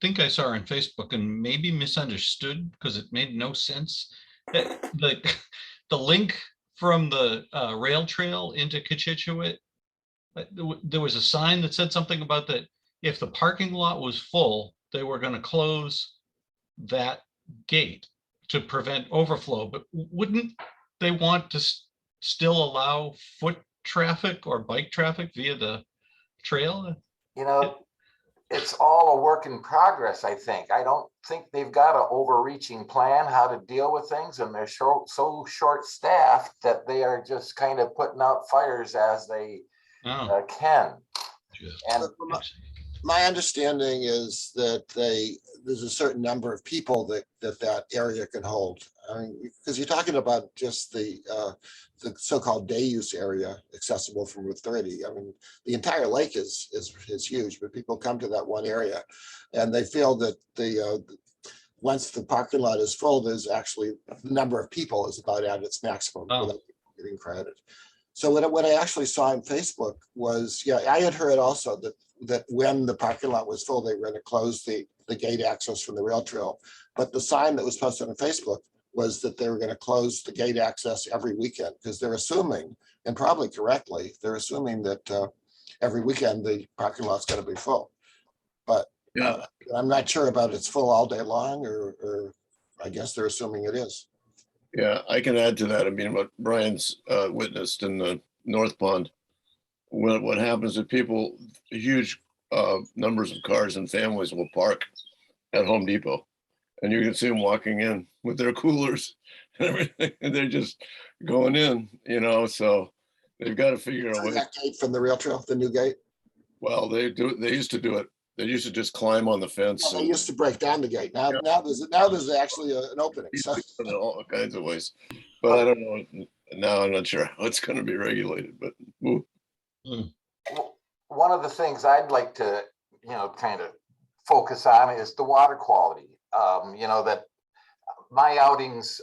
think I saw on Facebook and maybe misunderstood because it made no sense. The link from the rail trail into Cochituate, there was a sign that said something about that if the parking lot was full, they were going to close that gate to prevent overflow. But wouldn't they want to still allow foot traffic or bike traffic via the trail? It's all a work in progress, I think. I don't think they've got an overreaching plan how to deal with things, and they're so short-staffed that they are just kind of putting out fires as they Oh, can. And My understanding is that there's a certain number of people that area can hold. I mean, because you're talking about just the so-called day use area accessible from Route 30. I mean, the entire lake is huge, but people come to that one area, and they feel that once the parking lot is full, there's actually the number of people is about at its maximum without getting crowded. So what I actually saw on Facebook was, I had heard also that when the parking lot was full, they were going to close the gate access from the rail trail. But the sign that was posted on Facebook was that they were going to close the gate access every weekend, because they're assuming, and probably correctly, they're assuming that every weekend the parking lot's going to be full. But I'm not sure about it's full all day long, or I guess they're assuming it is. Yeah, I can add to that. I mean, what Brian's witnessed in the North Pond, what happens is people, huge numbers of cars and families will park at Home Depot, and you can see them walking in with their coolers and everything, and they're just going in, so they've got to figure a way. That gate from the rail trail, the new gate? Well, they used to do it. They used to just climb on the fence. Well, they used to break down the gate. Now there's actually an opening. So In all kinds of ways, but I don't know. Now I'm not sure how it's going to be regulated, but. One of the things I'd like to, kind of focus on is the water quality. That my outings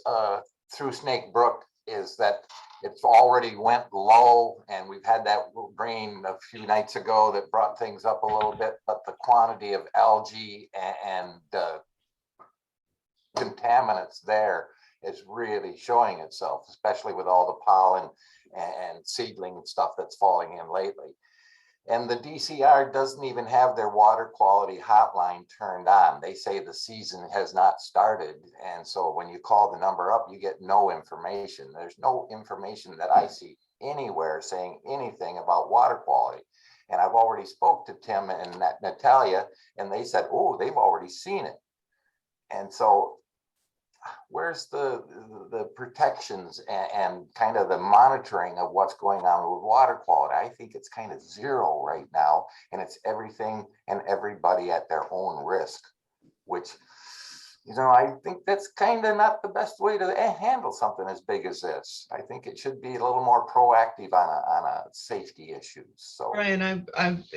through Snake Brook is that it's already went low, and we've had that rain a few nights ago that brought things up a little bit, but the quantity of algae and contaminants there is really showing itself, especially with all the pollen and seedling stuff that's falling in lately. And the DCR doesn't even have their water quality hotline turned on. They say the season has not started. And so when you call the number up, you get no information. There's no information that I see anywhere saying anything about water quality. And I've already spoke to Tim and Natalia, and they said, oh, they've already seen it. And so where's the protections and kind of the monitoring of what's going on with water quality? I think it's kind of zero right now, and it's everything and everybody at their own risk, which, I think that's kind of not the best way to handle something as big as this. I think it should be a little more proactive on a safety issues. So Brian,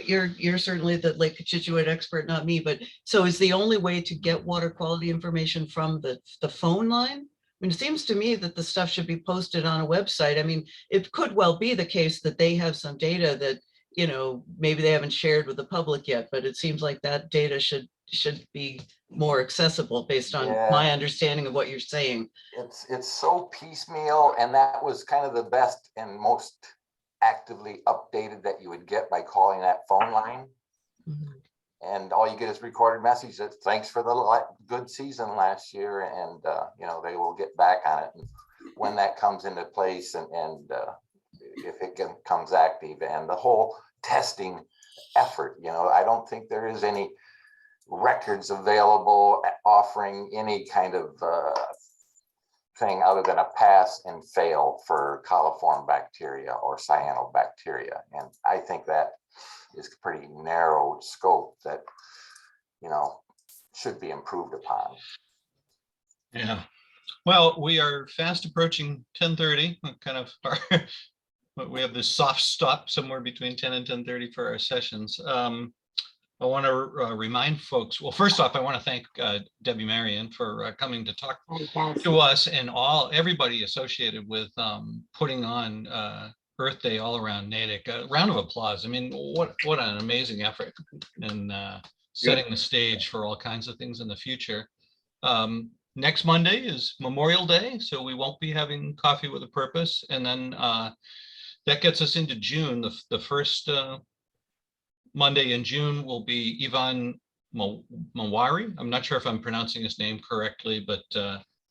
you're certainly the Lake Cochituate expert, not me, but so is the only way to get water quality information from the phone line? I mean, it seems to me that the stuff should be posted on a website. I mean, it could well be the case that they have some data that, maybe they haven't shared with the public yet, but it seems like that data should be more accessible based on my understanding of what you're saying. it's so piecemeal, and that was kind of the best and most actively updated that you would get by calling that phone line. Mhm. And all you get is recorded message that thanks for the good season last year, and you know, they will get back on it. And when that comes into place, and if it comes active, and the whole testing effort, you know, I don't think there is any records available offering any kind of thing other than a pass and fail for coliform bacteria or cyanobacteria. And I think that is pretty narrow scope that, you know, should be improved upon. Yeah. Well, we are fast approaching 10:30. Kind of but we have this soft stop somewhere between 10 and 10:30 for our sessions. I want to remind folks, well, first off, I want to thank Debbie Marion for coming to talk Fantastic. to us and everybody associated with putting on Earth Day all around Natick. A round of applause. I mean, what an amazing effort, and setting the stage for all kinds of things in the future. Next Monday is Memorial Day, so we won't be having Coffee with a Purpose. And then that gets us into June. The first Monday in June will be Ivan Mawari. I'm not sure if I'm pronouncing his name correctly, but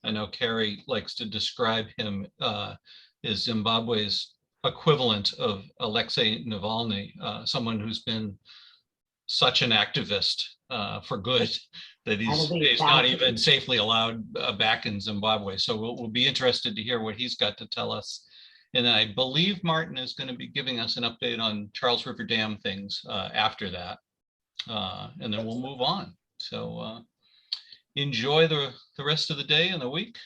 I know Carrie likes to describe him as Zimbabwe's equivalent of Alexei Navalny, someone who's been such an activist for good that he's not even safely allowed back in Zimbabwe. So we'll be interested to hear what he's got to tell us. And I believe Martin is going to be giving us an update on Charles River Dam things after that. And then we'll move on. So enjoy the rest of the day and the week.